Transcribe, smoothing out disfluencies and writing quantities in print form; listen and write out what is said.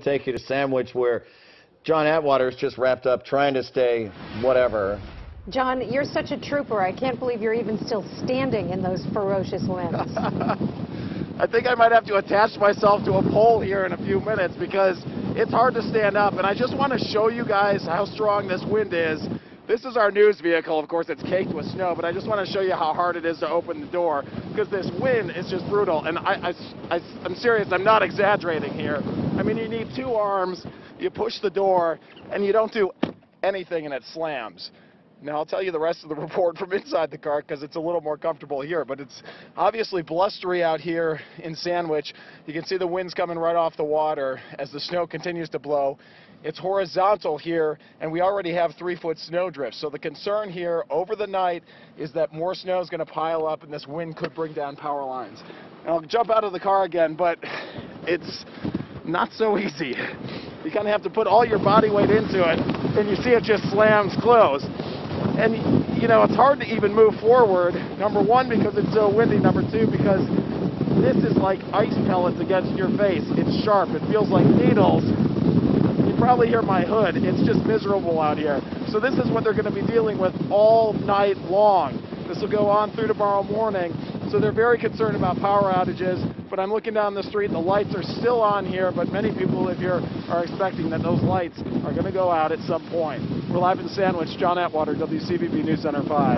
take you to Sandwich, where John Atwater is just wrapped up trying to stay whatever. John, you're such a trooper. I can't believe you're even still standing in those ferocious winds. I think I might have to attach myself to a pole here in a few minutes because it's hard to stand up. And I just want to show you guys how strong this wind is. This is our news vehicle. Of course, it's caked with snow, but I just want to show you how hard it is to open the door because this wind is just brutal. And I'm serious. I'm not exaggerating here. I mean, you need 2 arms, you push the door, and you don't do anything, and it slams. Now, I'll tell you the rest of the report from inside the car because it's a little more comfortable here, but it's obviously blustery out here in Sandwich. You can see the winds coming right off the water as the snow continues to blow. It's horizontal here, and we already have 3-foot snowdrift. So the concern here over the night is that more snow is going to pile up, and this wind could bring down power lines. And I'll jump out of the car again, but it's not so easy. You kind of have to put all your body weight into it, and you see it just slams closed. And, you know, it's hard to even move forward, number 1, because it's so windy, number 2, because this is like ice pellets against your face. It's sharp. It feels like needles. You probably hear my hood. It's just miserable out here. So this is what they're going to be dealing with all night long. This will go on through tomorrow morning. So they're very concerned about power outages. But I'm looking down the street. The lights are still on here, but many people who live here are expecting that those lights are going to go out at some point. We're live in Sandwich. John Atwater, WCVB News Center 5.